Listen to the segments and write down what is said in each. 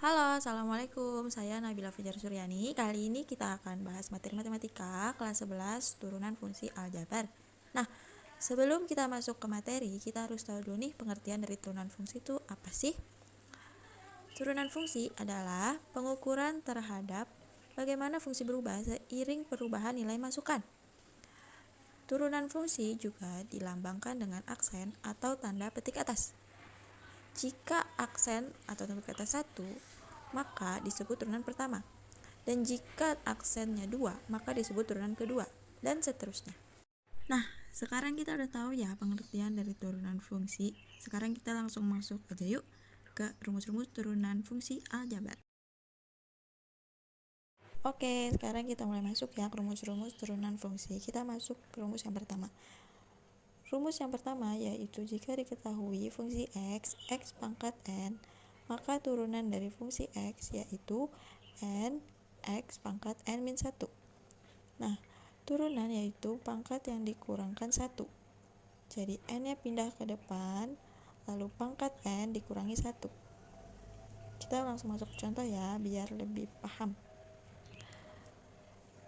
Halo, Assalamualaikum. Saya Nabila Fajar Suryani. Kali ini kita akan bahas materi matematika kelas 11 turunan fungsi aljabar. Nah, sebelum kita masuk ke materi, kita harus tahu dulu nih pengertian dari turunan fungsi itu apa sih? Turunan fungsi adalah pengukuran terhadap bagaimana fungsi berubah seiring perubahan nilai masukan. Turunan fungsi juga dilambangkan dengan aksen atau tanda petik atas. Jika aksen atau tanda petik atas 1, maka disebut turunan pertama. Dan jika aksennya 2, maka disebut turunan kedua, dan seterusnya. Nah, sekarang kita udah tahu ya pengertian dari turunan fungsi. Sekarang kita langsung masuk aja yuk ke rumus-rumus turunan fungsi aljabar. Oke, sekarang kita mulai masuk ya ke rumus-rumus turunan fungsi. Kita masuk ke rumus yang pertama. Rumus yang pertama yaitu jika diketahui fungsi x pangkat n, maka turunan dari fungsi x yaitu n x pangkat n min 1. Nah, turunan yaitu pangkat yang dikurangkan 1. Jadi n-nya pindah ke depan, lalu pangkat n dikurangi 1. Kita langsung masuk ke contoh ya, biar lebih paham.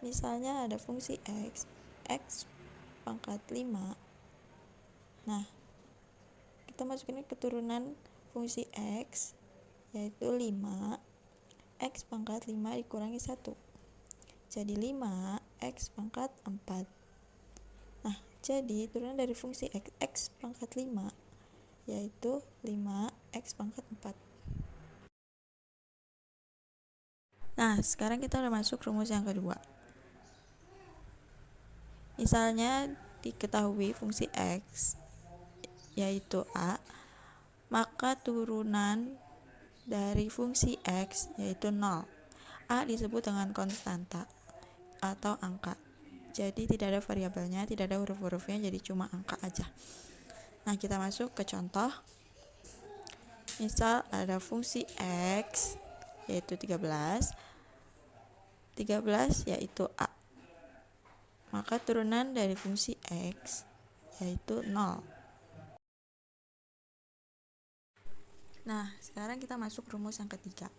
Misalnya ada fungsi x pangkat 5. Nah, kita masukin ke turunan fungsi x yaitu 5 x pangkat 5 dikurangi 1. Jadi 5 x pangkat 4. Nah, jadi turunan dari fungsi x pangkat 5 yaitu 5 x pangkat 4. Nah, sekarang kita udah masuk rumus yang kedua. Misalnya diketahui fungsi x yaitu a, maka turunan dari fungsi x yaitu 0. A disebut dengan konstanta atau angka. Jadi tidak ada variabelnya, tidak ada huruf-hurufnya, jadi cuma angka aja. Nah, kita masuk ke contoh. Misal ada fungsi x yaitu 13 yaitu a. Maka turunan dari fungsi x yaitu 0. Nah, sekarang kita masuk rumus yang ketiga.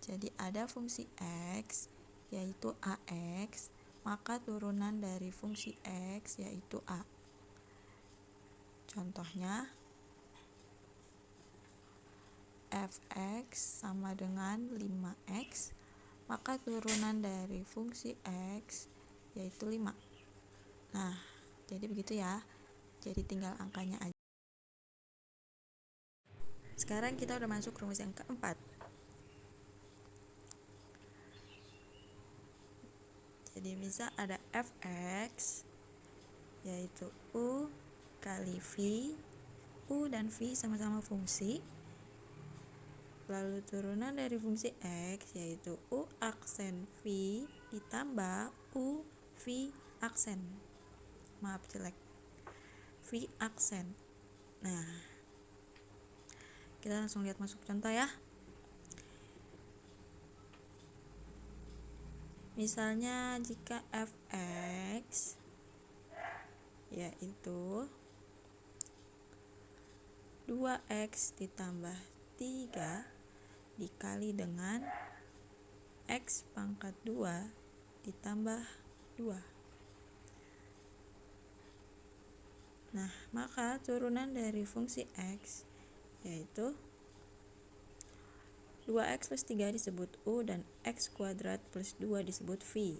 Jadi ada fungsi x yaitu ax, maka turunan dari fungsi x yaitu a. Contohnya fx sama dengan 5x, maka turunan dari fungsi x yaitu 5. Nah, jadi begitu ya. Jadi tinggal angkanya aja. Sekarang kita udah masuk rumus yang keempat. Jadi bisa ada fx yaitu u kali v. U dan v sama-sama fungsi. Lalu turunan dari fungsi x yaitu u aksen v ditambah u v aksen. Maaf jelek. V aksen. Nah, kita langsung lihat masuk contoh ya. Misalnya jika fx yaitu 2x ditambah 3 dikali dengan x pangkat 2 ditambah 2. Nah, maka turunan dari fungsi x yaitu 2x plus 3 disebut u dan x kuadrat plus 2 disebut v.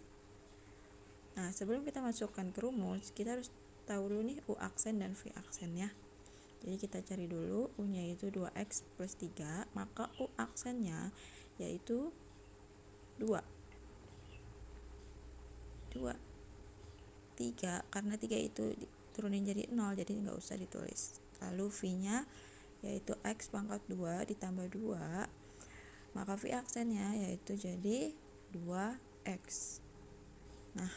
Nah, sebelum kita masukkan ke rumus, kita harus tahu dulu nih u aksen dan v aksen ya. Jadi kita cari dulu u-nya yaitu 2x plus 3, maka u aksennya yaitu 2. 3, karena 3 itu turunin jadi 0, jadi nggak usah ditulis. Lalu v-nya yaitu x pangkat 2 ditambah 2, maka v aksennya yaitu jadi 2x. Nah,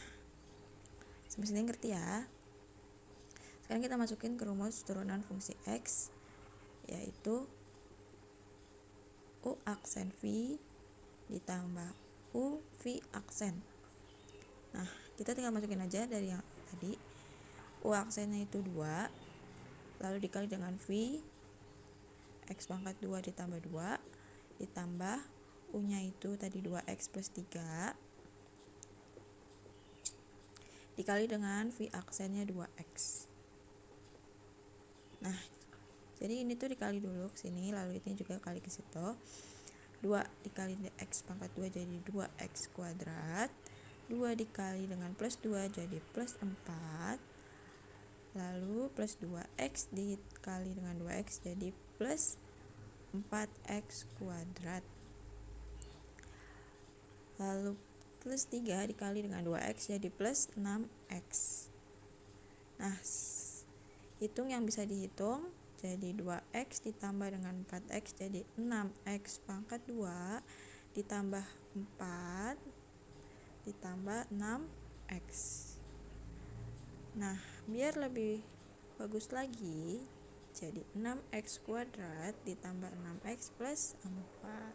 semestinya ngerti ya. Sekarang kita masukin ke rumus turunan fungsi x yaitu u aksen v ditambah u v aksen. Nah, kita tinggal masukin aja dari yang tadi. U aksennya itu 2, lalu dikali dengan v, X pangkat 2 ditambah 2 ditambah U-nya itu tadi 2X plus 3 dikali dengan V aksennya 2X. Nah, jadi ini tuh dikali dulu ke sini, lalu ini juga kali ke situ. 2 dikali X pangkat 2 jadi 2X kuadrat. 2 dikali dengan plus 2 jadi plus 4. Lalu plus 2X dikali dengan 2X jadi plus 4X kuadrat. Lalu plus 3 dikali dengan 2X jadi plus 6X. Nah, hitung yang bisa dihitung, jadi 2X ditambah dengan 4X jadi 6X pangkat 2 ditambah 4 ditambah 6X. Nah, biar lebih bagus lagi, jadi 6X kuadrat ditambah 6X plus 4.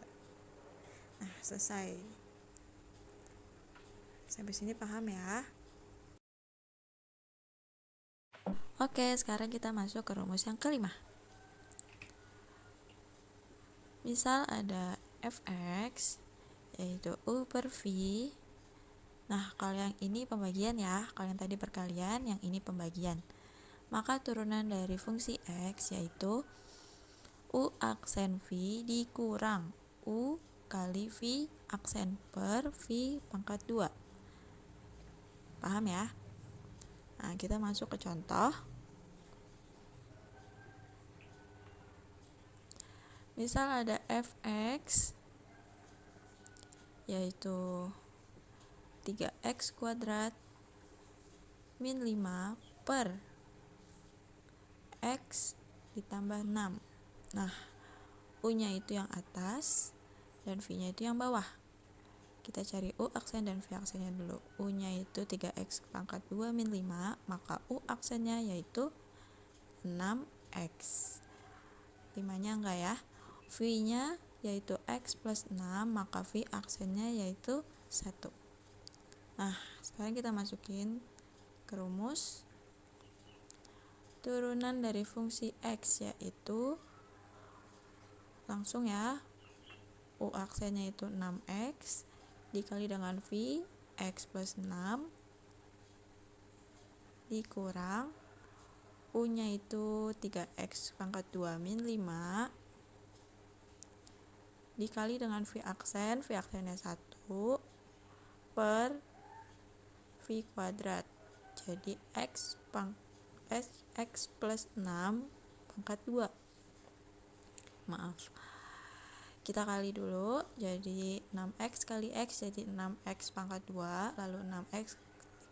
Nah, selesai. Sampai sini paham ya? Oke, sekarang kita masuk ke rumus yang kelima. Misal ada fx yaitu u per v. Nah, kalau yang ini pembagian ya, kalau yang tadi perkalian, yang ini pembagian. Maka turunan dari fungsi x yaitu u aksen v dikurang u kali v aksen per v pangkat 2. Paham ya? Nah, kita masuk ke contoh. Misal ada fx yaitu 3x kuadrat min 5 per x ditambah 6. Nah, u-nya itu yang atas dan v-nya itu yang bawah. Kita cari u aksen dan v aksennya dulu. U-nya itu 3x pangkat 2 min 5, maka u aksennya yaitu 6x. 5-nya enggak ya. V-nya yaitu x plus 6, maka v aksennya yaitu 1. Nah, sekarang kita masukin ke rumus. Turunan dari fungsi x yaitu langsung ya, u aksennya itu 6x dikali dengan v x plus 6 dikurang u-nya itu 3x pangkat 2 min 5 dikali dengan v aksennya 1 per v kuadrat. Jadi x plus 6 pangkat 2. Maaf. Kita kali dulu, jadi 6x kali x jadi 6x pangkat 2, lalu 6x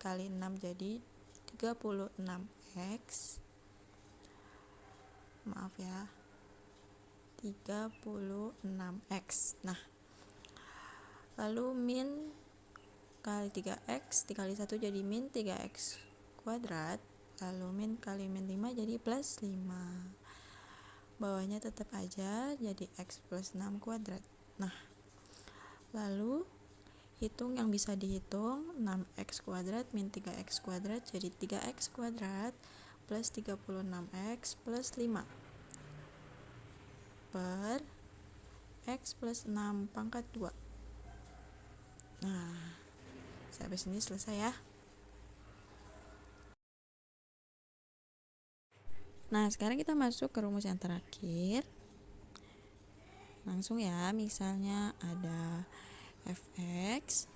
kali 6 jadi 36x. Maaf ya, 36x. Nah, lalu min kali 3x dikali 1 jadi min 3x kuadrat, lalu min kali min 5 jadi plus 5. Bawahnya tetap aja jadi x plus 6 kuadrat. Nah, lalu hitung yang bisa dihitung, 6x kuadrat min 3x kuadrat jadi 3x kuadrat plus 36x plus 5 per x plus 6 pangkat 2. Nah, sampai sini selesai ya. Nah, sekarang kita masuk ke rumus yang terakhir. Langsung ya, misalnya ada fx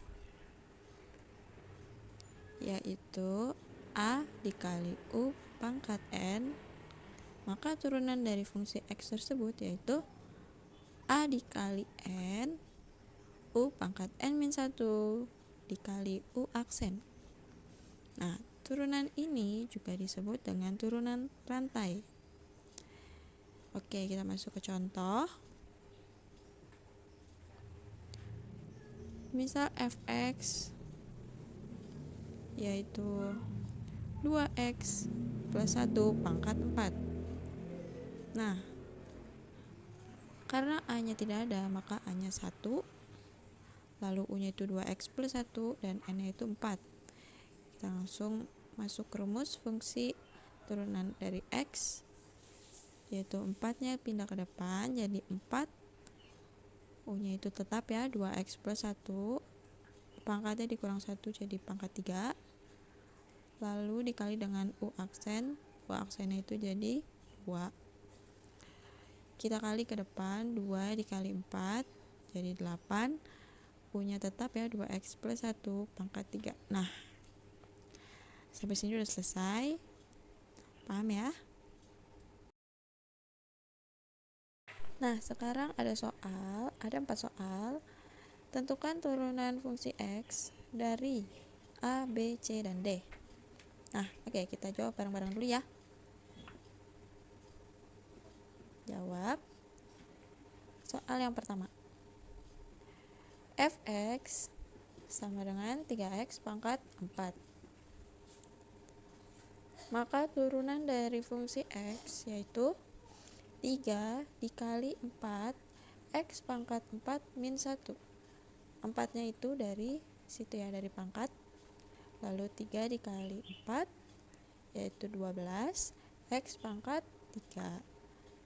yaitu a dikali u pangkat n, maka turunan dari fungsi x tersebut yaitu a dikali n u pangkat n min 1 dikali u aksen. Nah, turunan ini juga disebut dengan turunan rantai. Oke, kita masuk ke contoh. Misal fx yaitu 2x plus 1 pangkat 4. Nah, karena a-nya tidak ada, maka a-nya 1, lalu u-nya itu 2x plus 1, dan n-nya itu 4. Kita langsung masuk ke rumus fungsi turunan dari x yaitu 4-nya pindah ke depan jadi 4. U-nya itu tetap ya, 2x plus 1. Pangkatnya dikurang 1 jadi pangkat 3. Lalu dikali dengan U aksen. U aksennya itu jadi 2. Kita kali ke depan, 2 dikali 4 jadi 8. U-nya tetap ya, 2x plus 1 pangkat 3. Nah, sampai sini udah selesai. Paham ya? Nah, sekarang ada 4 soal. Tentukan turunan fungsi X dari A, B, C, dan D. Nah, oke, kita jawab bareng-bareng dulu ya. Jawab. Soal yang pertama. Fx sama dengan 3x pangkat 4. Maka turunan dari fungsi x yaitu 3 dikali 4 x pangkat 4 min 1. 4-nya itu dari situ ya, dari pangkat. Lalu 3 dikali 4 yaitu 12 x pangkat 3.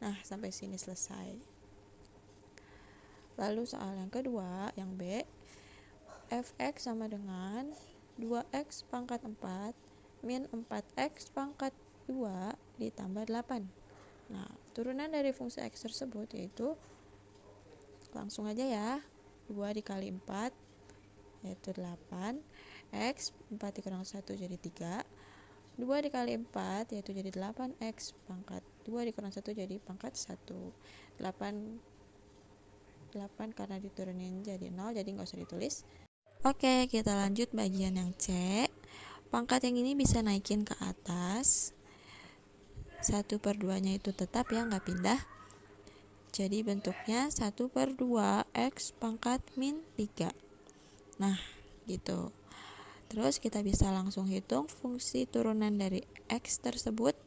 Nah, sampai sini selesai. Lalu soal yang kedua, yang B, fx sama dengan 2x pangkat 4 min 4x pangkat 2 ditambah 8. Nah, turunan dari fungsi x tersebut yaitu, langsung aja ya, 2 dikali 4 yaitu 8, x 4 dikurang 1 jadi 3, 2 dikali 4 yaitu jadi 8x pangkat 2 dikurang 1 jadi pangkat 1. 8 karena diturunin jadi 0, jadi nggak usah ditulis. Oke, kita lanjut bagian yang C. Pangkat yang ini bisa naikin ke atas. 1/2 nya itu tetap ya, nggak pindah. Jadi bentuknya 1/2 x pangkat min 3. Nah, gitu. Terus kita bisa langsung hitung fungsi turunan dari x tersebut.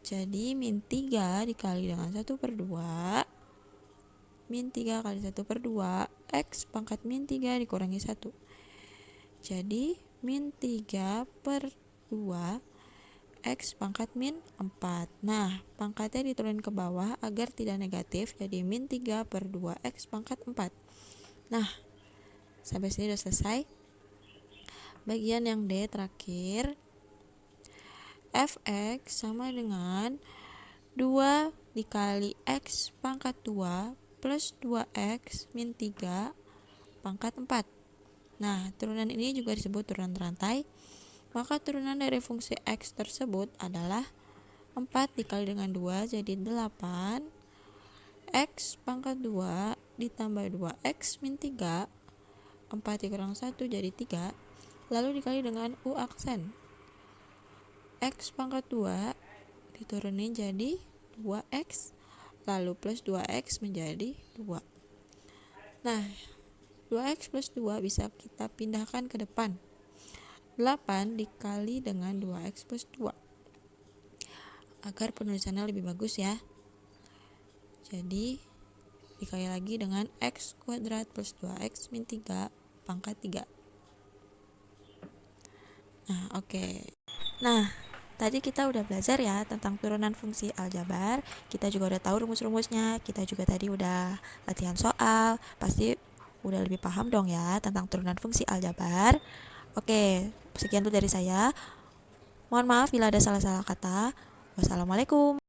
Jadi min 3 dikali dengan 1/2 min 3 kali 1/2 x pangkat min 3 dikurangi 1. Jadi min 3/2 x pangkat min 4. Nah, pangkatnya diturunin ke bawah agar tidak negatif, jadi min 3/2 x pangkat 4. Nah, sampai sini udah selesai. Bagian yang D terakhir, fx sama dengan 2 dikali x pangkat 2 plus 2x min 3 pangkat 4. Nah, turunan ini juga disebut turunan rantai. Maka turunan dari fungsi x tersebut adalah 4 dikali dengan 2 jadi 8 x pangkat 2 ditambah 2x min 3, 4 dikurang 1 jadi 3, lalu dikali dengan u aksen. X pangkat 2 diturunin jadi 2x, lalu plus 2x menjadi 2. Nah, 2x plus 2 bisa kita pindahkan ke depan. 8 dikali dengan 2x plus 2. Agar penulisannya lebih bagus ya. Jadi, dikali lagi dengan x kuadrat plus 2x min 3 pangkat 3. Nah, oke. Nah, tadi kita udah belajar ya tentang turunan fungsi aljabar. Kita juga udah tahu rumus-rumusnya. Kita juga tadi udah latihan soal. Pasti udah lebih paham dong ya tentang turunan fungsi aljabar. Oke, sekian dulu dari saya. Mohon maaf bila ada salah-salah kata. Wassalamualaikum.